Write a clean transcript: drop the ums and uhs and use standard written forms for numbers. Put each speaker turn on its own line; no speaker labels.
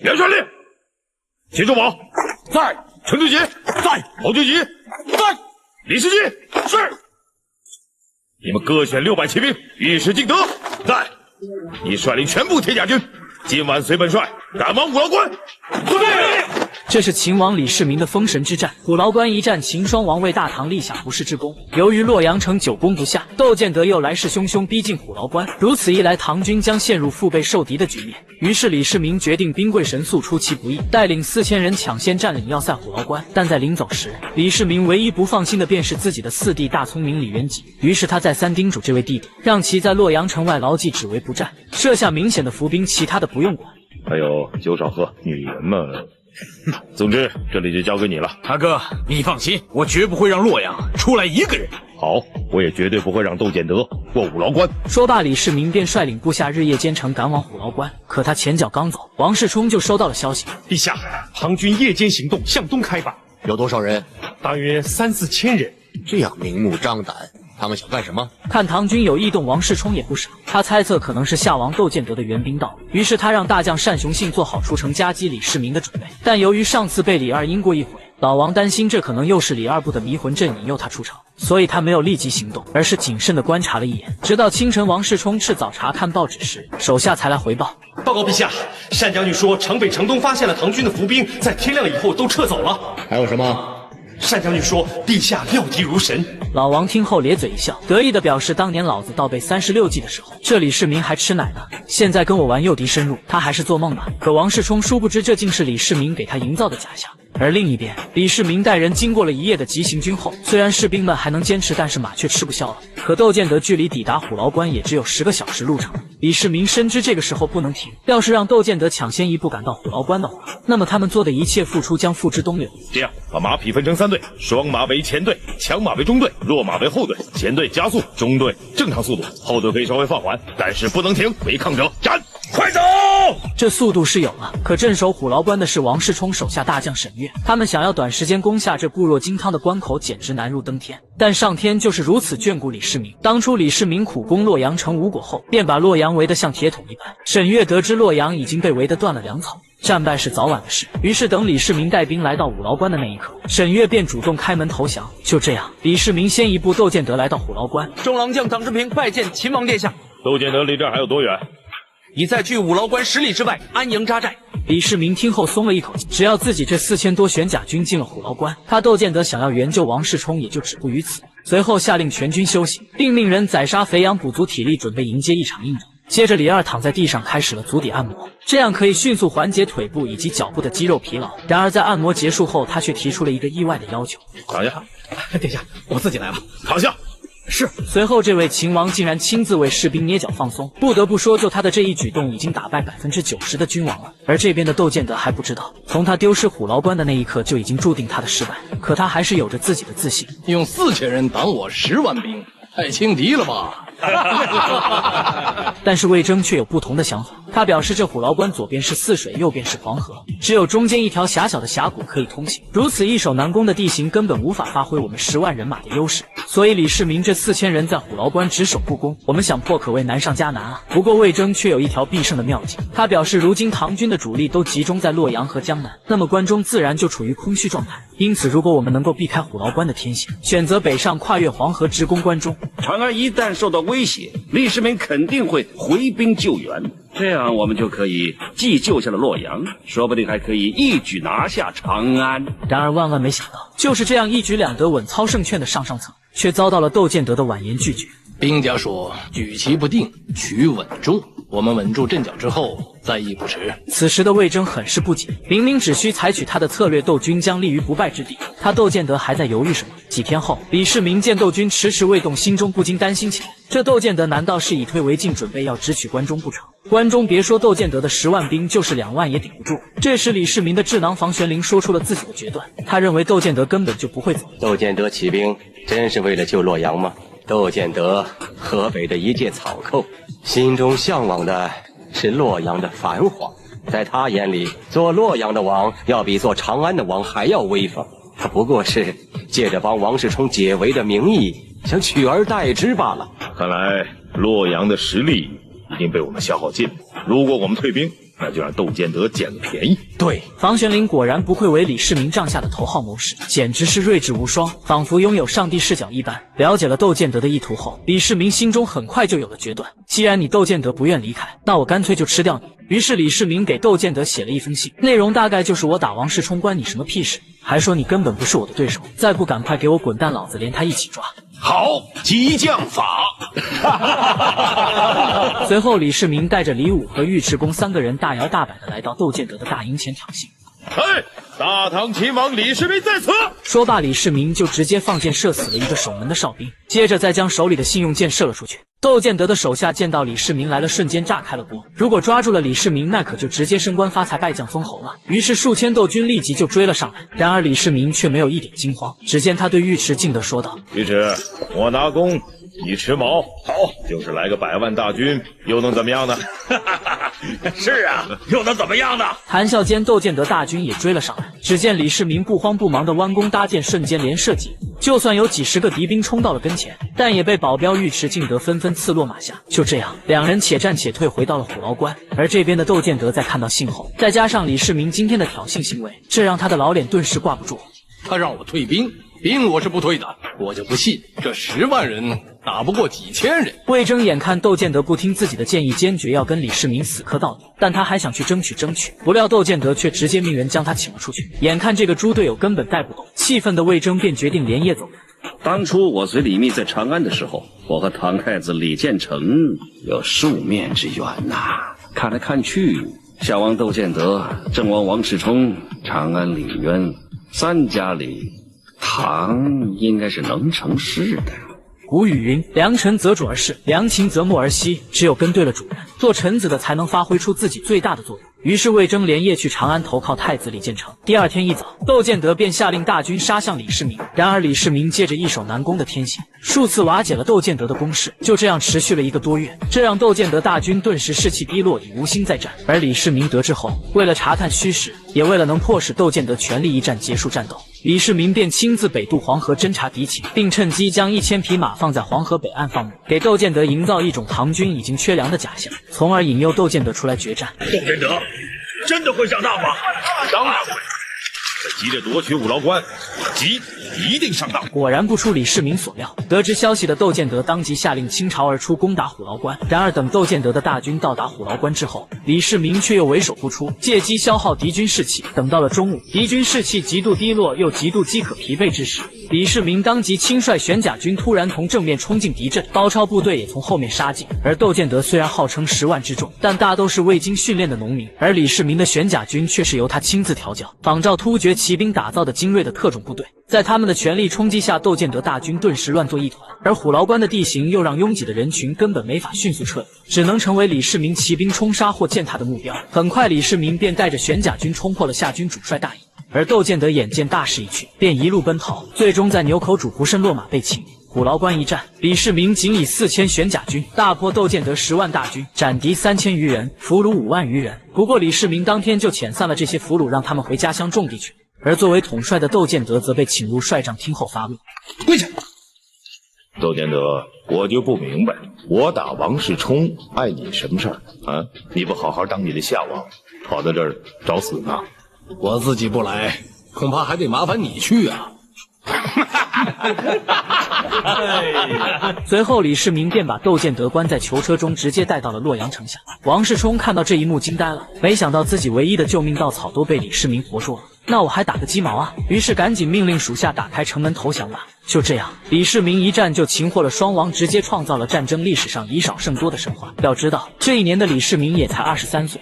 袁传令，秦仲宝
在，
程志杰
在，
侯俊吉
在，
李世基是。你们各选600骑兵，御史敬德在。你率领全部铁甲军，今晚随本帅赶往虎牢关。
对。
这是秦王李世民的封神之战。虎牢关一战，秦双王为大唐立下不世之功。由于洛阳城久攻不下，窦建德又来势汹汹逼近虎牢关，如此一来，唐军将陷入腹背受敌的局面。于是李世民决定兵贵神速，出其不意，带领4000人抢先占领要塞虎牢关。但在临走时，李世民唯一不放心的便是自己的4弟大聪明李元吉。于是他再三叮嘱这位弟弟，让其在洛阳城外牢记只为不战，设下明显的伏兵，其他的不用管。
还有酒少喝，女人们。总之，这里就交给你了。
大哥，你放心，我绝不会让洛阳出来一个人。
好，我也绝对不会让窦建德过虎牢关。
说罢，李世民便率领部下日夜兼程赶往虎牢关。可他前脚刚走，王世充就收到了消息：
陛下，唐军夜间行动，向东开拔，
有多少人？
大约3、4千人。
这样明目张胆，他们想干什么？
看唐军有异动，王世充也不傻，他猜测可能是夏王窦建德的援兵到，于是他让大将单雄信做好出城夹击李世民的准备。但由于上次被李二阴过一回，老王担心这可能又是李二部的迷魂阵引诱他出城，所以他没有立即行动，而是谨慎地观察了一眼。直到清晨，王世充吃早茶看报纸时，手下才来回报：
报告陛下，单将军说城北城东发现了唐军的伏兵，在天亮以后都撤走了。
还有什么？
单将军说陛下料敌如神。
老王听后咧嘴一笑，得意地表示：当年老子倒背36计的时候，这李世民还吃奶呢，现在跟我玩诱敌深入，他还是做梦吧。可王世充殊不知，这竟是李世民给他营造的假象。而另一边，李世民带人经过了一夜的急行军后，虽然士兵们还能坚持，但是马却吃不消了。可窦建德距离抵达虎牢关也只有10个小时路程，李世民深知这个时候不能停。要是让窦建德抢先一步赶到虎牢关的话，那么他们做的一切付出将付之东流。
这样，把马匹分成3队，双马为前队，强马为中队，弱马为后队。前队加速，中队正常速度，后队可以稍微放缓，但是不能停，违抗者斩！快走！
这速度是有了，可镇守虎牢关的是王世充手下大将沈岳，他们想要短时间攻下这固若金汤的关口，简直难如登天。但上天就是如此眷顾李世民。当初李世民苦攻洛阳城无果后，便把洛阳围得像铁桶一般。沈岳得知洛阳已经被围得断了粮草，战败是早晚的事。于是等李世民带兵来到虎牢关的那一刻，沈岳便主动开门投降。就这样，李世民先一步窦建德来到虎牢关。
中郎将党世平拜见秦王殿下。
窦建德离这儿还有多远？
已在距虎牢关10里之外安营扎寨。
李世民听后松了一口气，只要自己这4000多玄甲军进了虎牢关，他窦建德想要援救王世充也就止步于此。随后下令全军休息，并令人宰杀肥羊，补足体力，准备迎接一场硬仗。接着李二躺在地上开始了足底按摩，这样可以迅速缓解腿部以及脚部的肌肉疲劳。然而在按摩结束后，他却提出了一个意外的要求：
躺下。
殿下，我自己来吧。
躺下。
是。
随后这位秦王竟然亲自为士兵捏脚放松，不得不说，就他的这一举动已经打败90%的君王了。而这边的窦建德还不知道，从他丢失虎牢关的那一刻就已经注定他的失败。可他还是有着自己的自信。
用4000人挡我10万兵，太轻敌了吧？
但是魏征却有不同的想法，他表示这虎牢关左边是泗水，右边是黄河，只有中间一条狭小的峡谷可以通行，如此易守难攻的地形根本无法发挥我们10万人马的优势。所以李世民这4000人在虎牢关只守不攻，我们想破可谓难上加难啊。不过魏征却有一条必胜的妙计，他表示如今唐军的主力都集中在洛阳和江南，那么关中自然就处于空虚状态。因此如果我们能够避开虎牢关的天险，选择北上跨越黄河直攻关中，
船儿一旦受到威胁，李世民肯定会回兵救援，这样我们就可以既救下了洛阳，说不定还可以一举拿下长安。
然而万万没想到，就是这样一举两得稳操胜券的上策，却遭到了窦建德的婉言拒绝。
兵家说举棋不定，取稳中，我们稳住阵脚之后再议不迟。
此时的魏征很是不解，明明只需采取他的策略，窦军将立于不败之地，他窦建德还在犹豫什么？几天后，李世民见窦军迟迟未动，心中不禁担心起来，这窦建德难道是以退为进，准备要直取关中不成？关中别说窦建德的10万兵，就是2万也顶不住。这时李世民的智囊房玄龄说出了自己的决断，他认为窦建德根本就不会走。
窦建德起兵真是为了救洛阳吗？窦建德，河北的一介草寇，心中向往的是洛阳的繁华，在他眼里，做洛阳的王要比做长安的王还要威风。他不过是借着帮王世充解围的名义，想取而代之罢了。
看来洛阳的实力已经被我们消耗尽了。如果我们退兵，那就让窦建德捡个便宜。
对，
房玄龄果然不愧为李世民帐下的头号谋士，简直是睿智无双，仿佛拥有上帝视角一般。了解了窦建德的意图后，李世民心中很快就有了决断。既然你窦建德不愿离开，那我干脆就吃掉你。于是李世民给窦建德写了一封信，内容大概就是我打王世充关你什么屁事，还说你根本不是我的对手，再不赶快给我滚蛋，老子连他一起抓。
好，激将法。
随后李世民带着李武和尉迟恭3个人大摇大摆地来到窦建德的大营前挑衅。
哎，大唐秦王李世民在此！
说罢，李世民就直接放箭射死了一个守门的哨兵，接着再将手里的信用箭射了出去。窦建德的手下见到李世民来了，瞬间炸开了锅。如果抓住了李世民，那可就直接升官发财、拜将封侯了。于是数千窦军立即就追了上来。然而李世民却没有一点惊慌，只见他对尉迟敬德说道：“
尉迟，我拿弓，你持矛，好，就是来个100万大军，又能怎么样呢？”
是啊，又能怎么样呢？
谈笑间，窦建德大军也追了上来。只见李世民不慌不忙的弯弓搭箭，瞬间连射几路。就算有几10个敌兵冲到了跟前，但也被保镖尉迟敬德纷纷刺落马下。就这样，两人且战且退，回到了虎牢关。而这边的窦建德在看到信后，再加上李世民今天的挑衅行为，这让他的老脸顿时挂不住。
他让我退兵，兵我是不退的，我就不信这10万人打不过几千人。
魏征眼看窦建德不听自己的建议，坚决要跟李世民死磕到底，但他还想去争取，不料窦建德却直接命人将他请了出去。眼看这个猪队友根本带不动，气愤的魏征便决定连夜走人。
当初我随李密在长安的时候，我和唐太子李建成有数面之缘呐。看来看去，小王窦建德、郑王王世充、长安李渊3家里，唐应该是能成事的。
古语云：良臣择主而事，良禽择木而栖。只有跟对了主人，做臣子的才能发挥出自己最大的作用。于是魏征连夜去长安投靠太子李建成。第二天一早，窦建德便下令大军杀向李世民。然而李世民借着易守难攻的天性，数次瓦解了窦建德的攻势。就这样持续了1个多月，这让窦建德大军顿时士气低落，已无心再战。而李世民得知后，为了查探虚实，也为了能迫使窦建德全力一战结束战斗，李世民便亲自北渡黄河侦察敌情，并趁机将1000匹马放在黄河北岸放牧，给窦建德营造一种唐军已经缺粮的假象，从而引诱窦建德出来决战。
窦建德真的会上当吗？
当然会。急着夺取虎牢关，急，一定上当。
果然不出李世民所料，得知消息的窦建德当即下令倾巢而出，攻打虎牢关。然而等窦建德的大军到达虎牢关之后，李世民却又为首不出，借机消耗敌军士气。等到了中午，敌军士气极度低落，又极度饥渴疲惫之时，李世民当即亲率玄甲军突然从正面冲进敌阵，包抄部队也从后面杀进。而窦建德虽然号称10万之众，但大都是未经训练的农民，而李世民的玄甲军却是由他亲自调教，仿照突厥骑兵打造的精锐的特种部队。在他们的全力冲击下，窦建德大军顿时乱作一团，而虎牢关的地形又让拥挤的人群根本没法迅速撤离，只能成为李世民骑兵冲杀或践踏的目标。很快，李世民便带着玄甲军冲破了夏军主帅大营，而窦建德眼见大势已去，便一路奔逃，最终在牛口主不慎落马被擒。虎牢关一战，李世民仅以4000玄甲军大破窦建德10万大军，斩敌3000余人，俘虏5万余人。不过李世民当天就遣散了这些俘虏，让他们回家乡种地去。而作为统帅的窦建德则被请入帅帐厅后发问：“
跪下！窦建德，我就不明白，我打王世充碍你什么事儿啊？你不好好当你的夏王，跑到这儿找死呢？
我自己不来，恐怕还得麻烦你去啊。”
随后李世民便把窦建德关在囚车中，直接带到了洛阳城下。王世充看到这一幕惊呆了，没想到自己唯一的救命稻草都被李世民活捉了，那我还打个鸡毛啊！于是赶紧命令属下打开城门投降吧。就这样，李世民一战就擒获了双王，直接创造了战争历史上以少胜多的神话。要知道，这一年的李世民也才23岁。